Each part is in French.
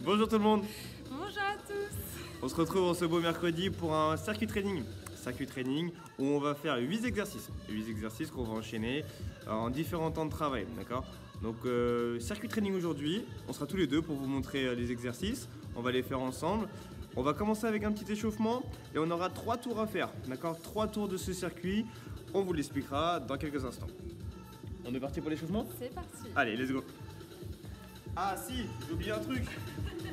Bonjour tout le monde. Bonjour à tous. On se retrouve en ce beau mercredi pour un circuit training. Circuit training où on va faire 8 exercices. 8 exercices qu'on va enchaîner en différents temps de travail, d'accord? Donc circuit training aujourd'hui, on sera tous les deux pour vous montrer les exercices. On va les faire ensemble. On va commencer avec un petit échauffement et on aura 3 tours à faire, d'accord? 3 tours de ce circuit. On vous l'expliquera dans quelques instants. On est parti pour l'échauffement? C'est parti. Allez, let's go. Ah si, j'ai oublié un truc.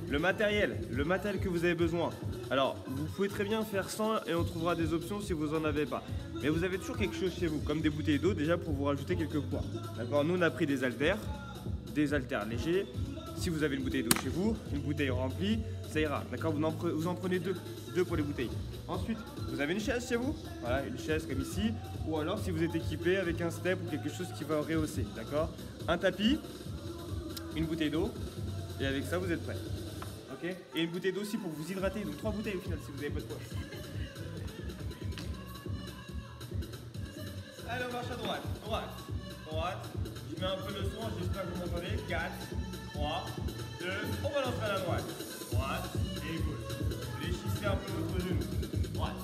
Le matériel que vous avez besoin. Alors, vous pouvez très bien faire sans et on trouvera des options si vous en avez pas. Mais vous avez toujours quelque chose chez vous, comme des bouteilles d'eau déjà pour vous rajouter quelques poids. D'accord? Nous on a pris des haltères légers. Si vous avez une bouteille d'eau chez vous, une bouteille remplie, ça ira. D'accord? Vous en prenez deux pour les bouteilles. Ensuite, vous avez une chaise chez vous, voilà, une chaise comme ici, ou alors si vous êtes équipé avec un step ou quelque chose qui va rehausser, d'accord? Un tapis, une bouteille d'eau, et avec ça vous êtes prêts. Ok? Et une bouteille d'eau aussi pour vous hydrater, donc 3 bouteilles au final si vous n'avez pas de poids. Allez, on marche à droite, droite. Je mets un peu le son, j'espère que vous m'entendez. 4, 3, 2, on balance à la droite et gauche. Fléchissez un peu votre genou. Droite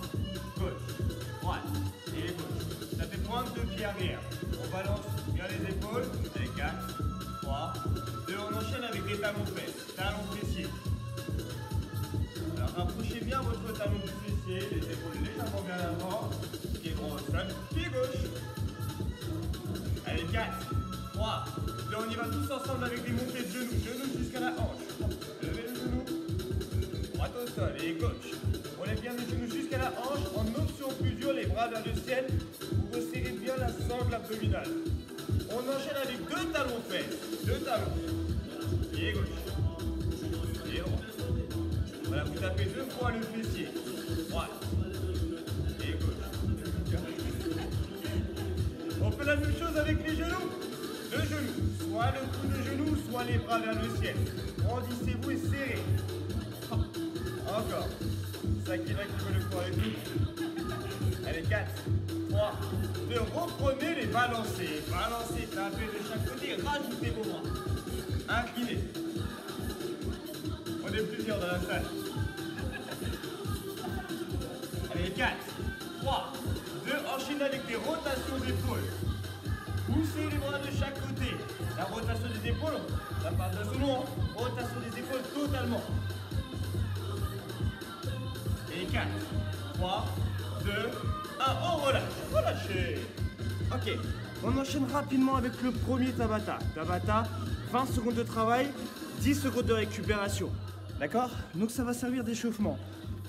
et gauche. Ça fait pointe de pied arrière. On balance bien les épaules. Allez, 4, 3, 2, on enchaîne avec les talons fesses, talons fessiers. Alors rapprochez bien votre talon du fessier, les épaules légèrement vers l'avant, pied droit au sol, pied gauche. Allez, 4, 3, 2, on y va tous ensemble avec des montées de genoux, genoux jusqu'à la hanche. Levez le genou, droite au sol et gauche. On lève bien les genoux jusqu'à la hanche, en option plus dure, les bras vers le ciel, vous resserrez bien la sangle abdominale. On enchaîne avec 2 talons fesses, 2 talons, pied gauche, pied droit. Voilà, vous tapez 2 fois le fessier, droite et gauche. On fait la même chose avec les genoux. 2 genoux, soit le coup de genou, soit les bras vers le ciel. Grandissez-vous et serrez. Encore. Ça qui va qui veut le corps et tout. Allez, 4, 3, 2, reprenez les balancés. Balancez, tapez de chaque côté, rajoutez vos bras. Inclinez. On est plusieurs dans la salle. Allez, 4, 3, 2, enchaînez avec des rotations d'épaules. Poussez les bras de chaque côté. La rotation des épaules, ça part de ce nom, rotation des épaules totalement. Et 4, 3, 2, 1, on relâche. Relâchez. Ok, on enchaîne rapidement avec le premier Tabata. Tabata, 20 secondes de travail, 10 secondes de récupération. D'accord? Donc ça va servir d'échauffement.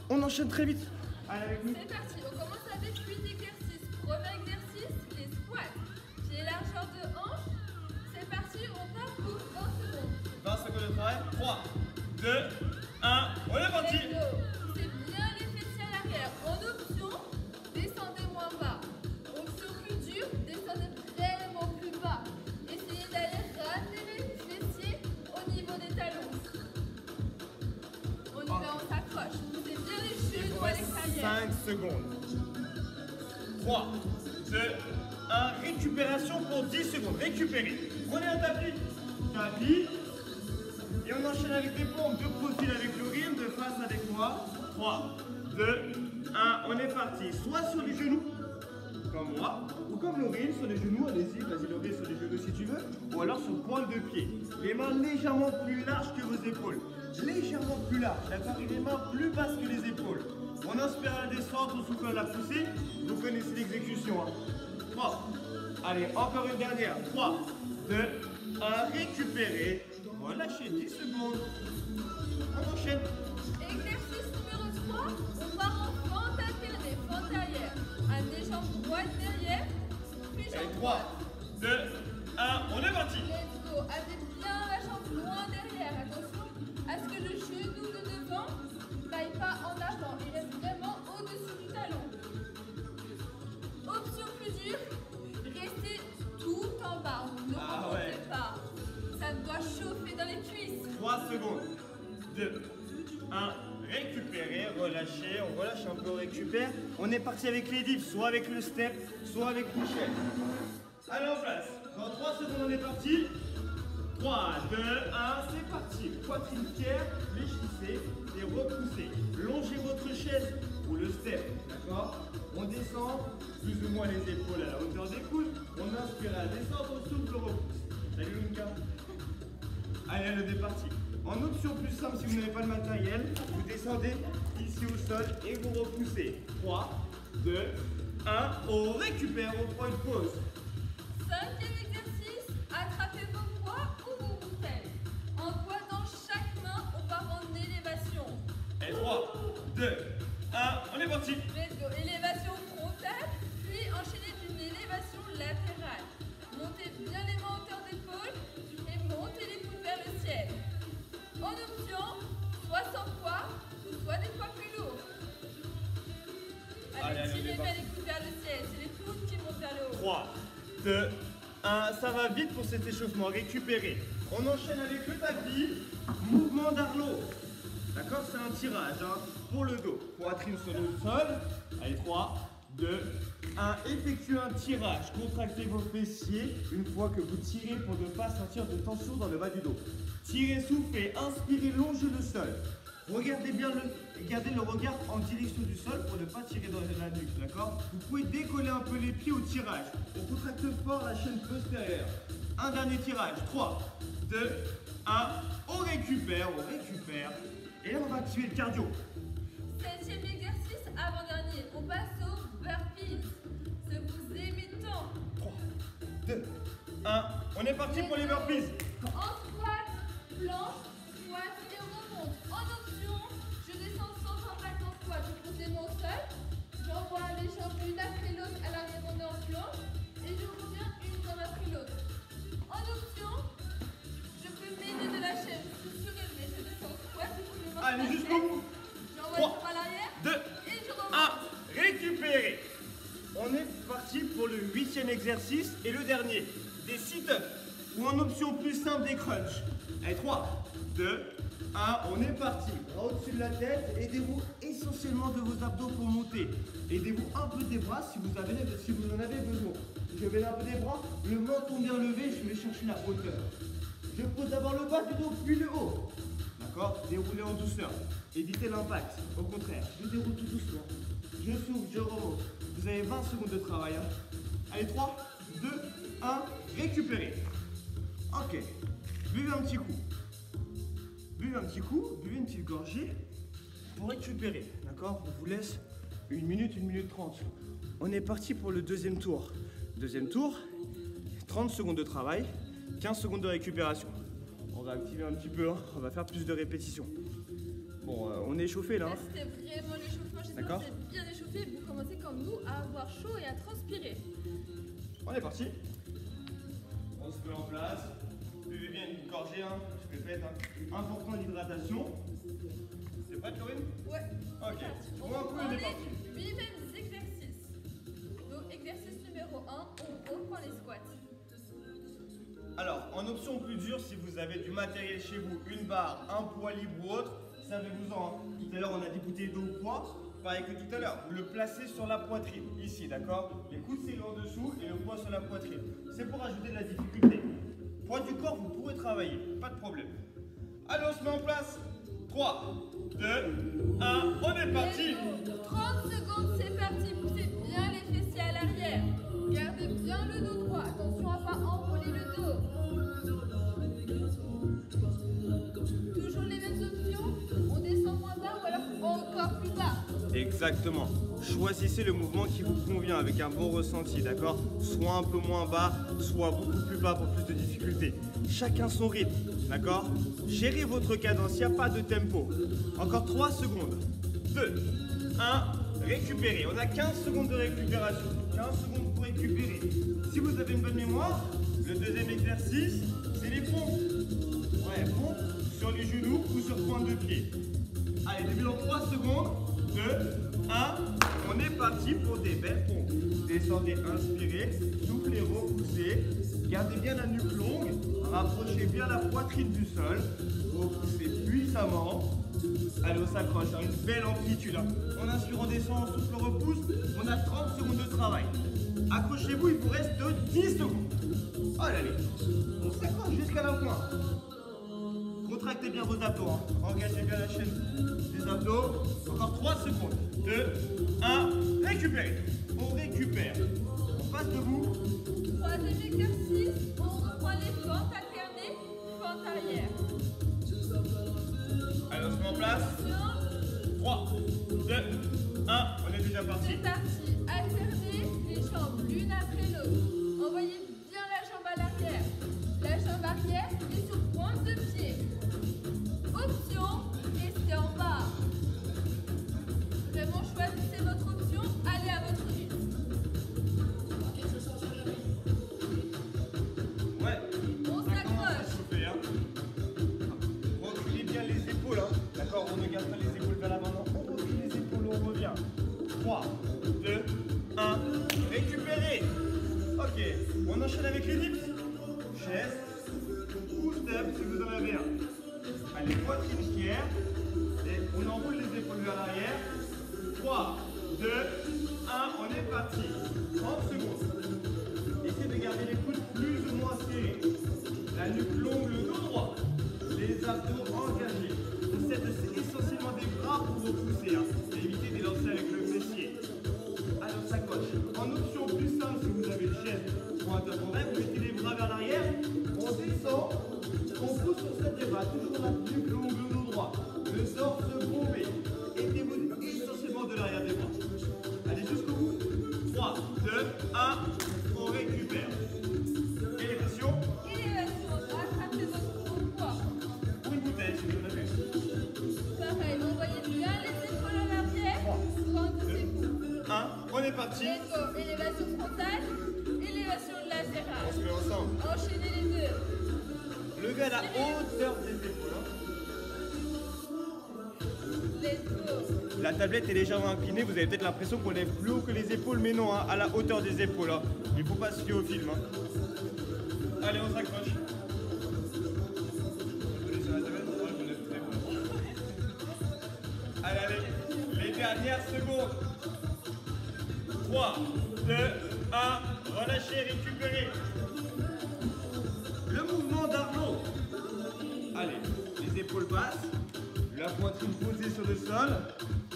On enchaîne très vite. Allez avec nous. C'est parti, on commence avec 8 exercices. Premier exercice, les squats. Pieds largeur de hanche. C'est parti, on part pour 20 secondes. 20 secondes de travail. 3, 2, 1, on est parti. Let's go. Poussez bien les fessiers à l'arrière. En option, descendez moins bas. Option plus dure, descendez vraiment plus bas. Essayez d'aller ramener les fessiers au niveau des talons. On y va, on s'accroche. Poussez bien les genoux à l'extérieur. 5 secondes. 3, 2, 1, récupération pour 10 secondes. Récupérez. Prenez un tapis. Tapis. Et on enchaîne avec les pompes de profil avec l'urine, de face avec moi. 3, 2, 1, on est parti. Soit sur les genoux, comme moi, ou comme l'urine sur les genoux. Allez-y, vas-y l'urine sur les genoux si tu veux. Ou alors sur pointe de pied. Les mains légèrement plus larges que vos épaules. Légèrement plus larges, d'accord? Et les mains plus basses que les épaules. On inspire à la descente, on souffle à la poussée. Vous connaissez l'exécution. 3. Allez, encore une dernière. 3, 2, 1, récupérez. Relâchez 10 secondes. On enchaîne. Exercice numéro 3, on part en fente alternée, fente arrière. Amenez jambes droites derrière, puis Allez, jambes 3, droites. 2, 1, on est parti. Let's go. Amenez bien la jambe loin derrière. Attention à ce que le genou de devant n'aille pas en avant. Il reste vraiment au-dessus du talon. Option plus dure, restez tout en bas. Ne remontez pas. Ça doit chauffer dans les cuisses. 3 secondes. 2, 1, récupérez, relâchez, on relâche un peu, on récupère. On est parti avec les dips, soit avec le step, soit avec l'échelle. Allez en place. Dans 3 secondes, on est parti. 3, 2, 1, c'est parti. parti. Poitrine fière, fléchissez et repoussez. Longez votre chaise ou le step, d'accord? On descend plus ou moins les épaules à la hauteur des coudes. On inspire à descendre, on souffle, on repousse. Salut Lunka. Allez, le départi. En option plus simple, si vous n'avez pas de matériel, vous descendez ici au sol et vous repoussez. 3, 2, 1, on récupère, on prend une pause. 5e exercice, attrapez vos poids ou vos bouteilles. Un poids dans chaque main, on part en élévation. Et 3, 2, 1, on est parti. Let's go. Élévation frontale, puis enchaînez d'une élévation latérale. Montez bien les mains en hauteur d'épaule et montez les coudes vers le ciel. En option, soit sans poids, ou soit des poids plus lourds. Allez, tirez bien les coudes vers le ciel, c'est les coudes qui montent vers le haut. 3, 2, 1, ça va vite pour cet échauffement, récupérez. On enchaîne avec le tapis, mouvement d'Arlo. D'accord, c'est un tirage hein, pour le dos. Poitrine sur le sol. Allez, 3, 2, 1. Effectuez un tirage. Contractez vos fessiers une fois que vous tirez pour ne pas sentir de tension dans le bas du dos. Tirez, soufflez, inspirez, longez le sol. Regardez bien gardez le regard en direction du sol pour ne pas tirer dans la nuque, d'accord? Vous pouvez décoller un peu les pieds au tirage. On contracte fort la chaîne postérieure. Un dernier tirage. 3, 2, 1. On récupère. Et là, on va activer le cardio. 7e exercice, avant-dernier. On passe au burpees. Ce que vous aimez tant. 3, 2, 1. On est parti pour les burpees. En squat, planche, squat et remonte. En option, je descends sans impact en squat. Je pose les mains au sol. J'envoie les jambes l'une après l'autre à l'arrière, on est en planche. Et je reviens une jambe après l'autre. En option, je peux m'aider de la chaise. Je suis surélevée. Je descends en squat. Je pose les mains Allez, sur la jusqu'au chaise. bout. J'envoie 3, les jambes à l'arrière. 2, Et je remonte. 1. Récupérez. On est parti pour le 8e exercice et le dernier. Des sit-ups ou en option plus simple des crunchs. Allez, 3, 2, 1. On est parti. Bras au-dessus de la tête. Aidez-vous essentiellement de vos abdos pour monter. Aidez-vous un peu des bras si vous en avez besoin. Je vais un peu des bras. Le menton bien levé. Je vais chercher la hauteur. Je pose d'abord le bas du dos puis le haut. D'accord? Déroulez en douceur. Évitez l'impact. Au contraire, je déroule tout doucement. Je souffle, je remonte. Vous avez 20 secondes de travail. Hein. Allez, 3, 2, 1. Récupérez. Ok. Buvez un petit coup. Buvez une petite gorgée pour récupérer. D'accord? On vous laisse 1 minute 30. On est parti pour le deuxième tour. Deuxième tour, 30 secondes de travail, 15 secondes de récupération. On va activer un petit peu, hein. On va faire plus de répétitions. Bon, on est échauffé là. Là, Hein. c'était vraiment l'échauffement. J'espère que vous êtes bien échauffé. Vous commencez comme nous à avoir chaud et à transpirer. On est parti. On se met en place. Buvez bien une gorgée, hein. Je répète. Hein. Important l'hydratation. C'est prêt, Corinne? Ouais. Ok. On On est parti. 8 mêmes exercices. Donc, exercice numéro 1, on reprend les squats. Alors, en option plus dure, si vous avez du matériel chez vous, une barre, un poids libre ou autre, servez-vous-en. Tout à l'heure, on a des bouteilles d'eau au poids. Pareil que tout à l'heure, vous le placez sur la poitrine, ici, d'accord? Les coudes serrés en dessous et le poids sur la poitrine. C'est pour ajouter de la difficulté. Poids du corps, vous pourrez travailler, pas de problème. Allez, on se met en place. 3, 2, 1, on est parti. 30 secondes, c'est parti. Poussez bien les fessiers à l'arrière. Gardez bien le dos droit. Attention à ne pas enrouler le dos. Toujours les mêmes options. On descend moins bas ou alors encore plus bas. Exactement. Choisissez le mouvement qui vous convient avec un bon ressenti, d'accord? Soit un peu moins bas, soit beaucoup plus bas pour plus de difficulté. Chacun son rythme, d'accord? Gérez votre cadence, il n'y a pas de tempo. Encore 3 secondes. 2, 1, récupérez. On a 15 secondes de récupération. 15 secondes pour récupérer. Si vous avez une bonne mémoire, le deuxième exercice, c'est les pompes. Ouais, pompes sur les genoux ou sur pointe de pied. Allez, début dans 3 secondes. 2, 1, on est parti pour des belles pompes. Descendez, inspirez, soufflez, repoussez. Gardez bien la nuque longue, rapprochez bien la poitrine du sol. Repoussez puissamment. Allez, on s'accroche, hein, une belle amplitude. Hein. On inspire, on descend, on souffle, on repousse. On a 30 secondes de travail. Accrochez-vous, il vous reste 10 secondes. Allez, on s'accroche jusqu'à la fin. contractez bien vos abdos. Hein. Engagez bien la chaîne des abdos. Encore 3 secondes. 2, 1, récupérez. On récupère. On passe debout. Troisième exercice, on reprend les fentes alternées, fente arrière. Allez, on se met en place. 3, 2, 1, on est déjà parti. C'est parti. Alternez les jambes l'une après l'autre. Envoyez bien la jambe à l'arrière. La jambe arrière est sur pointe de pied. Option, restez en bas. Vraiment choisissez votre option, allez à votre rythme. Ouais, On ça commence à s'accroche. chauffer. Hein. Reculez bien les épaules. Hein. D'accord, on ne garde pas les épaules vers l'avant. Non, on recule les épaules, on revient. 3, 2, 1, récupérez. Ok, on enchaîne avec les dips. Chaise ou step si vous en avez un. Allez, poitrine fière. Et on enroule les épaules vers l'arrière. 3, 2, 1, on est parti. 30 secondes. Essayez de garder les coudes plus ou moins serrés. La nuque longue, le dos droit. Les abdos engagés. On sert essentiellement des bras pour repousser. Hein. Et évitez de lancer avec le fessier. Allez, on s'accroche. En option plus simple, si vous avez une chaise ou un tabouret, vous mettez les bras vers l'arrière. On descend. On pousse sur cette bras. Toujours la nuque longue, le dos droit. Le torse bombé. Aidez-vous essentiellement de l'arrière des bras. Allez, jusqu'au bout. 3, 2, 1. On récupère. Élévation. Élévation, rattrapez votre gros poids. Ou une bouteille, si vous en avez. Pareil, envoyez bien les épaules à l'arrière. Rendez vous. 1, on est parti. Let's go. Élévation frontale, élévation latérale. On se met ensemble. Enchaînez les deux. Levez à la hauteur des épaules. Hein. Let's go. La tablette est légèrement inclinée, vous avez peut-être l'impression qu'on lève plus haut que les épaules, mais non, hein, à la hauteur des épaules. Hein. Il ne faut pas se fier au film. Hein. Allez, on s'accroche. Allez, allez, les dernières secondes. 3, 2, 1, relâchez, récupérez. Le mouvement d'Arnaud. Allez, les épaules basses, la poitrine posée sur le sol.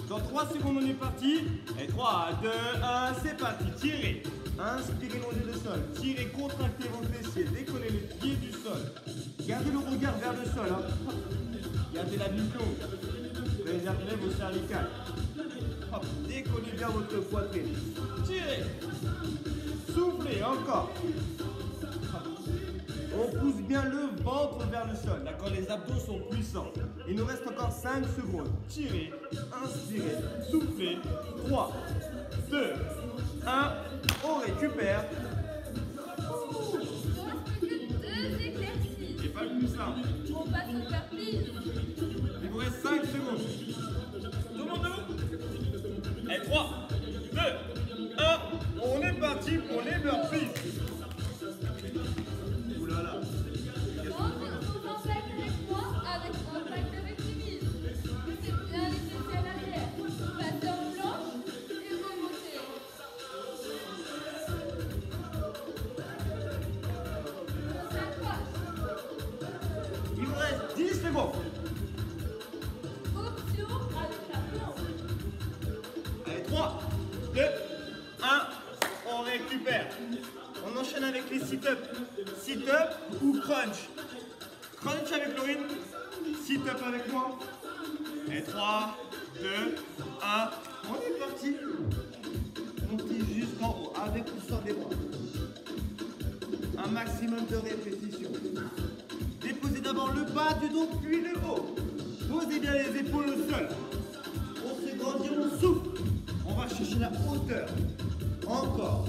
Dans 3 secondes, on est parti. Et 3, 2, 1, c'est parti. Tirez. Inspirez, longez le sol. Tirez, contractez vos fessiers. Décollez les pieds du sol. Gardez le regard vers le sol. Hein. Gardez la nuque longue. Réservez vos cervicales. Hop, décollez bien votre poitrine. Tirez. Soufflez, encore. On pousse bien le ventre vers le sol, d'accord? Les abdos sont puissants. Il nous reste encore 5 secondes. Tirez, inspirez, soufflez. 3, 2, 1, on récupère. Il ne reste plus que 2 exercices. C'est pas le plus simple. On passe au burpee. Il vous reste 5 secondes. Tout le monde debout? Et 3, 2, 1, on est parti pour les burpees. Oulala. Vous embêtez avec moi avec impact avec limite. Poussez bien les fessiers à l'arrière. Passez en planche et remontez. On s'accroche. Il vous reste 10 secondes. Option avec la planche. Allez, 3, 2, 1, on récupère. On enchaîne avec les sit-up. Sit-up ou crunch. Crunch avec Laurine. Sit-up avec moi. Et 3, 2, 1, on est parti. Montez jusqu'en haut, avec ou sans des bras. Un maximum de répétitions. Déposez d'abord le bas du dos, puis le haut. Posez bien les épaules au sol. On se grandit, on souffle. On va chercher la hauteur. Encore.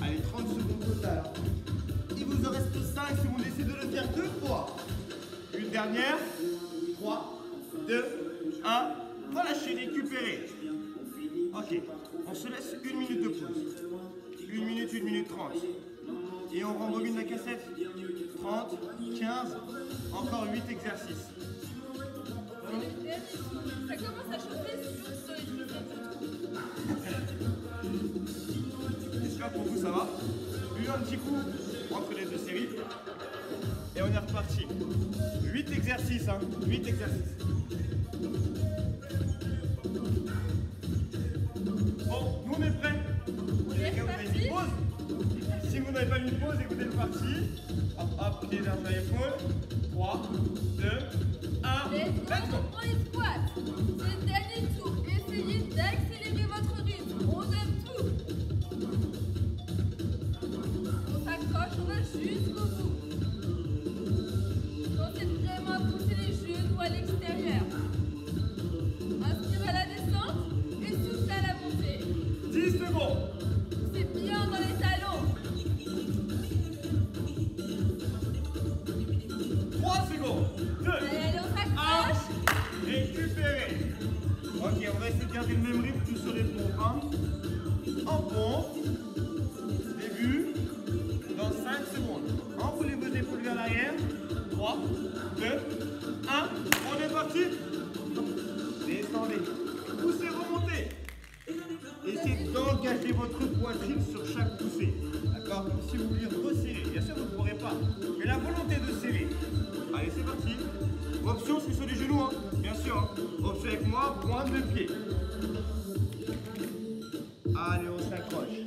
Allez, 30 secondes total. Il vous en reste 5 secondes. Essayez de le faire 2 fois. Une dernière. 3, 2, 1. Relâchez, récupérez. Ok. On se laisse 1 minute de pause. 1 minute 30. Et on rembobine la cassette. 30, 15, encore 8 exercices. Ça commence à chauffer sur les triceps. J'espère que pour vous ça va. Eu un petit coup entre les deux séries. on est reparti. 8 exercices, hein. 8 exercices. Bon, nous on est prêts. Les gars, vous avez mis pause. Si vous n'avez pas mis pause et que vous êtes parti, hop, hop, pied derrière l'épaule. 3, 2, 1, let's go. On les squats. C'est le dernier tour. Essayez d'accélérer votre rythme. On donne tout. On s'accroche, on va jusqu'au bout. Pensez vraiment à pousser les genoux à l'extérieur. Inspire à la descente et souffle à la montée. 10 secondes. C'est bien dans les talons. 3 secondes. 2, Allez, on s'accroche. récupérez. Ok, on va essayer de garder le même rythme que sur les pompes. Hein. En pompe. Début. Dans 5 secondes. Enroulez vos épaules vers l'arrière. 3, 2, 1. On est parti. Descendez. Poussez, remontez. Essayez d'engager votre poitrine sur chaque poussée. D'accord? Comme si vous vouliez resserrer. Bien sûr, vous ne pourrez pas. Mais la volonté de serrer. Allez, c'est parti. Option, je suis sur les genoux. Hein. Bien sûr. Hein. Option avec moi, pointe de pied. Allez, on s'accroche.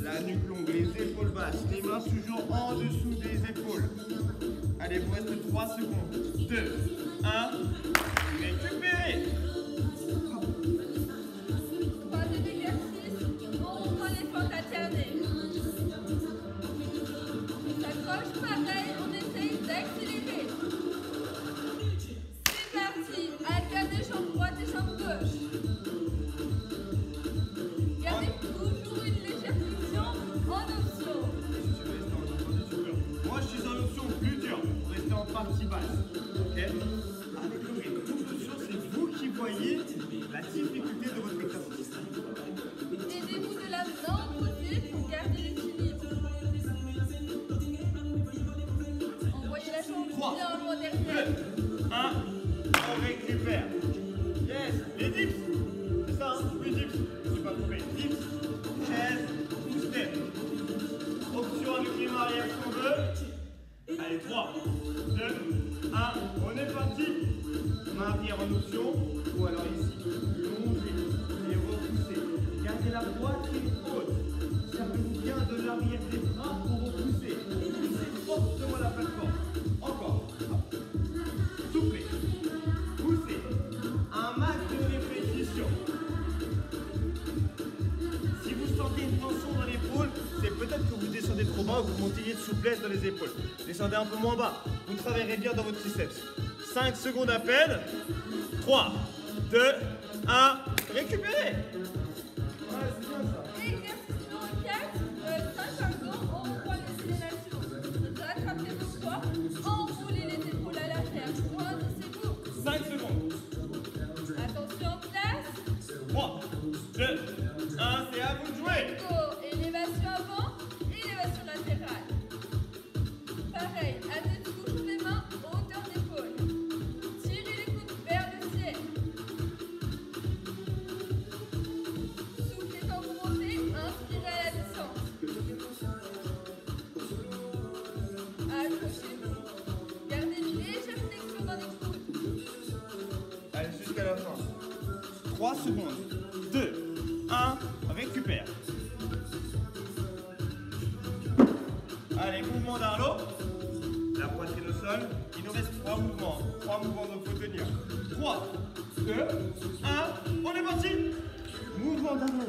La nuque longue, les épaules basses. Les mains toujours en dessous des épaules. Allez, vous reste 3 secondes. 2, 1. Récupérez. Troisième exercice, on reprend les fentes alternées. On s'accroche, pareil, on essaye d'accélérer. C'est parti, alternez jambe droite et jambe gauche. Gardez toujours une légère flexion en option. Moi, je suis en option plus dure. Pour rester en partie basse. Ok? Avec le rythme. L'option, c'est vous qui voyez la difficulté de votre exercice. Aidez-vous de la main opposée pour garder l'équilibre. Envoyez la jambe 3, bien loin 2, derrière. 1. On récupère. Yes. Les dips. C'est ça, hein? Oui, dips. Je ne suis pas trompé. Dips. Chaise. Ou step. Option avec les mains arrière si on veut. Allez, 3, 2, 1. On est parti. Main arrière en option. Ou alors ici. Longer. Et repousser. Gardez la poitrine haute. Servez-vous bien de l'arrière des bras pour repousser. Poussez fortement la plateforme. Encore. Soufflez. Poussez. Un max de répétition. Si vous sentez une tension dans l'épaule, c'est peut-être que vous descendez trop bas ou que vous montez de souplesse dans les épaules. Descendez un peu moins bas. Vous travaillerez bien dans votre triceps. 5 secondes à peine. 3, 2, 1. Récupérez. Ouais, c'est bien ça. Exercice numéro 4, 5 pardon, on reprend les élévations. Rattrapez vos poids, enroulez les épaules à l'arrière. Pointez-vous. 5 secondes. Attention en place. 3, 2, 1. C'est à vous de jouer. Go. Élévation avant, élévation latérale. Pareil, amenez toujours les mains hauteur d'épaule. Tirez les coudes vers le ciel. Soufflez quand vous montez, inspirez à la descente. Accrochez-vous. Gardez une légère flexion dans les coudes. Allez, jusqu'à la fin. 3 secondes. 2, 1. Récupère. Allez, mouvement d'Arlo. La poitrine au sol. Il nous reste 3 mouvements. 3 mouvements, donc il faut tenir. 3, 2, 1. On est parti. Mouvement d'Arlo.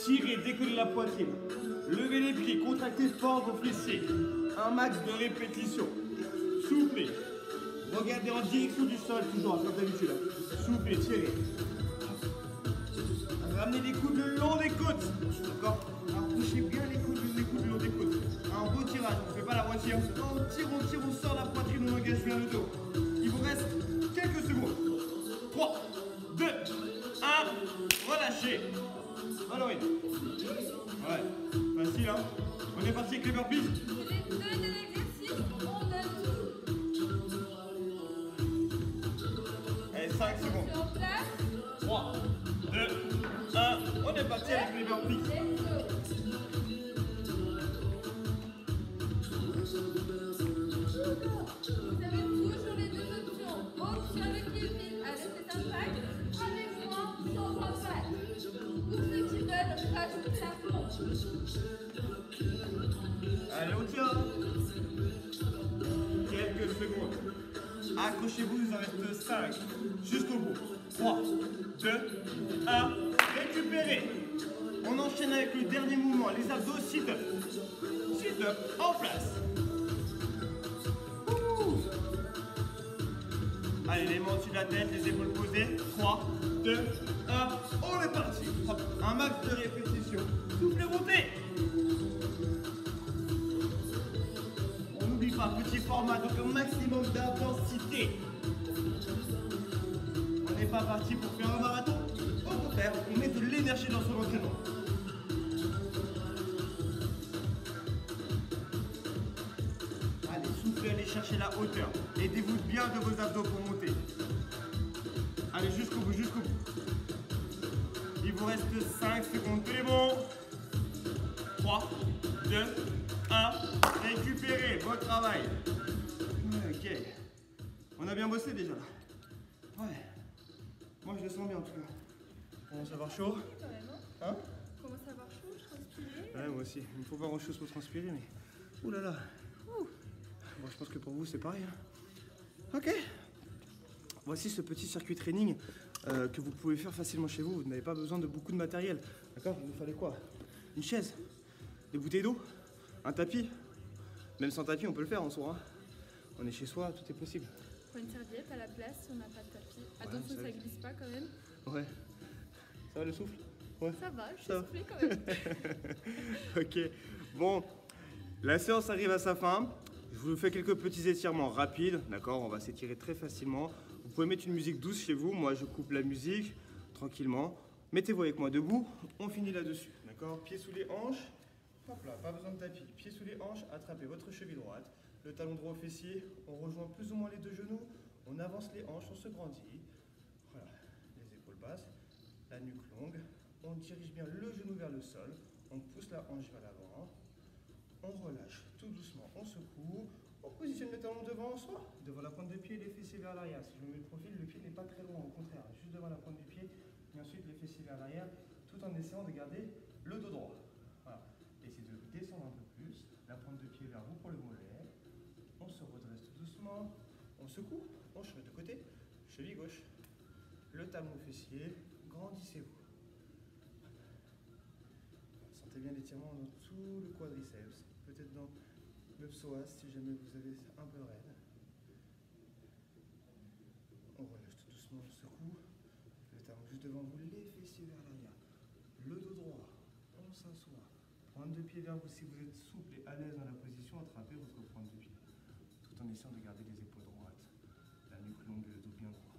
Tirez, décollez la poitrine. Levez les pieds, contractez fort vos fessiers. Un max de répétitions. Soufflez. Regardez en direction du sol, toujours, comme d'habitude. Soufflez, tirez. Ramenez les coudes le long des côtes. D'accord? Approchez bien les coudes le long des côtes. Un beau tirage, on ne fait pas la moitié. On tire, on sort la poitrine, on engage bien le dos. Il vous reste quelques secondes. 3, 2, 1. Relâchez. Alors, oui. Ouais, facile, hein? On est parti avec les burpees. Les deux de l'exercice, on donne tout. Allez, 5 secondes. En place. 3, 2, 1. On est parti avec les burpees. Let's go. Vous avez toujours les deux options. Option avec les pieds avec cet impact, avec moi sans impact. Pour ceux qui veulent rajouter la planche. Allez, on tient. Quelques secondes. Accrochez-vous, il vous en reste 5. Jusqu'au bout. 3, 2, 1. Récupérez. On enchaîne avec le dernier mouvement. Les abdos, sit-up. Sit-up, en place. Allez, les mains au-dessus de la tête, les épaules posées. 3, 2, 1. On est parti. Hop, un max de répétitions. Soufflez, montez. On n'oublie pas, petit format, donc un maximum d'intensité. On n'est pas parti pour faire un marathon. Au contraire, on met de l'énergie dans son entraînement. Allez, soufflez, allez chercher la hauteur. Aidez-vous bien de vos abdos pour monter. Allez, jusqu'au bout, jusqu'au bout. Il vous reste 5 secondes. Tout est bon. 3, 2, 1. Récupérez, bon travail. Ok. On a bien bossé déjà là. Ouais. Moi je le sens bien en tout cas. On commence à avoir chaud. Quand même, Hein? On commence à avoir chaud, transpirer. Ouais, moi aussi. Il ne faut pas grand chose pour transpirer, mais. Ouh là là. Bon, je pense que pour vous c'est pareil. Hein. Ok. Voici ce petit circuit training que vous pouvez faire facilement chez vous. Vous n'avez pas besoin de beaucoup de matériel. D'accord? Il vous fallait quoi? Une chaise, des bouteilles d'eau, un tapis. Même sans tapis, on peut le faire en soi. Hein. On est chez soi, tout est possible. Prends une serviette à la place si on n'a pas de tapis. Attention, ça glisse pas quand même. Ouais. Ça va le souffle? Ouais. Ça va, je suis Ça va. soufflée quand même. Ok. Bon, la séance arrive à sa fin. Je vous fais quelques petits étirements rapides. D'accord? On va s'étirer très facilement. Vous pouvez mettre une musique douce chez vous. Moi, je coupe la musique tranquillement. Mettez-vous avec moi debout. On finit là-dessus. D'accord? Pieds sous les hanches. Hop là, pas besoin de tapis. Pieds sous les hanches, attrapez votre cheville droite. Le talon droit au fessier. On rejoint plus ou moins les deux genoux. On avance les hanches, on se grandit. Voilà, les épaules basses, la nuque longue. On dirige bien le genou vers le sol. On pousse la hanche vers l'avant. On relâche tout doucement, on secoue. On positionne le talon devant soi, devant la pointe de pied, les fessiers vers l'arrière. Si je me mets le profil, le pied n'est pas très loin, au contraire, juste devant la pointe du pied. Et ensuite les fessiers vers l'arrière, tout en essayant de garder le dos droit. Voilà. Essayez de descendre un peu plus. La pointe de pied vers vous pour le mollet. On se redresse tout doucement. On secoue, on change de côté. Cheville gauche. Le talon au fessier. Grandissez-vous. Sentez bien l'étirement dans tout le quadriceps. Peut-être dans le psoas si jamais vous avez un peu raide. On relâche tout doucement, on secoue. Le talon juste devant vous, les fessiers vers l'arrière. Le dos droit, on s'assoit. Pointe de pied vers vous si vous êtes souple et à l'aise dans la position, attrapez votre pointe de pied. Tout en essayant de garder les épaules droites, la nuque longue et le dos bien droit.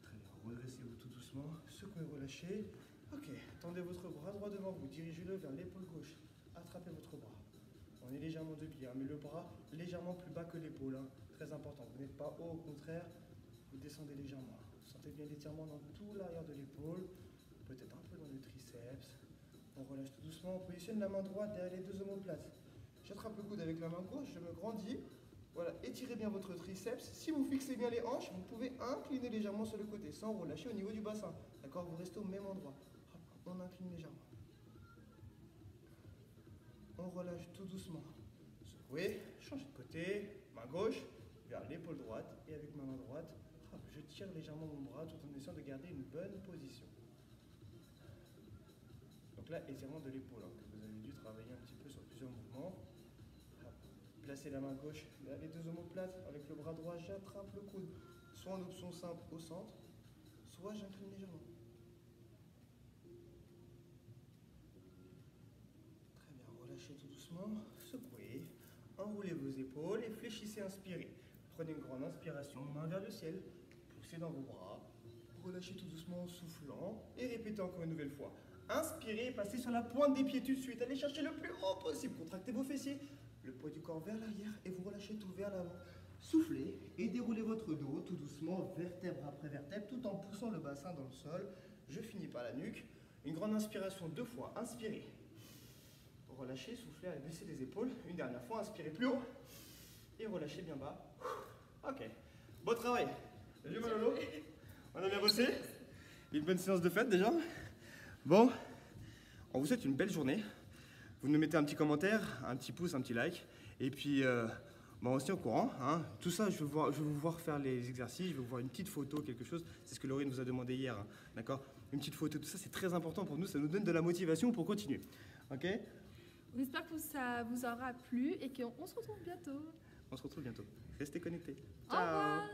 Très bien, redressez-vous tout doucement, secouez, relâchez. Ok, tendez votre bras droit devant vous, dirigez-le vers l'épaule gauche. Attrapez votre bras. On est légèrement de pied, hein, mais le bras légèrement plus bas que l'épaule. Hein. Très important, vous n'êtes pas haut, au contraire, vous descendez légèrement. Sentez bien l'étirement dans tout l'arrière de l'épaule, peut-être un peu dans le triceps. On relâche tout doucement, on positionne la main droite derrière les deux omoplates. J'attrape le coude avec la main gauche, je me grandis. Voilà, étirez bien votre triceps. Si vous fixez bien les hanches, vous pouvez incliner légèrement sur le côté sans relâcher au niveau du bassin. D'accord? Vous restez au même endroit. Hop, on incline légèrement. On relâche tout doucement. Secouez, changez de côté, main gauche vers l'épaule droite et avec ma main droite, hop, je tire légèrement mon bras tout en essayant de garder une bonne position. Donc là, étirement de l'épaule, hein, que vous avez dû travailler un petit peu sur plusieurs mouvements. Hop. Placez la main gauche vers les deux omoplates, avec le bras droit, j'attrape le coude, soit en option simple au centre, soit j'incline légèrement. Relâchez tout doucement, secouez, enroulez vos épaules et fléchissez, inspirez. Prenez une grande inspiration, main vers le ciel, poussez dans vos bras, relâchez tout doucement en soufflant et répétez encore une nouvelle fois. Inspirez, passez sur la pointe des pieds tout de suite, allez chercher le plus haut possible, contractez vos fessiers, le poids du corps vers l'arrière et vous relâchez tout vers l'avant. Soufflez et déroulez votre dos tout doucement, vertèbre après vertèbre, tout en poussant le bassin dans le sol. Je finis par la nuque. Une grande inspiration 2 fois, inspirez. relâchez, soufflez, allez baisser les épaules. Une dernière fois, inspirez plus haut. Et relâchez bien bas. Ok. Bon travail. Salut Malolo. On a bien bossé. Une bonne séance de fête déjà. Bon, on vous souhaite une belle journée. Vous nous mettez un petit commentaire, un petit pouce, un petit like. Et puis, on se tient au courant. Hein. Tout ça, je veux vous voir faire les exercices. Je veux vous voir une petite photo, quelque chose. C'est ce que Laurine nous a demandé hier. Hein. D'accord? Une petite photo, tout ça, c'est très important pour nous. Ça nous donne de la motivation pour continuer. Ok? On espère que ça vous aura plu et qu'on se retrouve bientôt. On se retrouve bientôt. Restez connectés. Au revoir.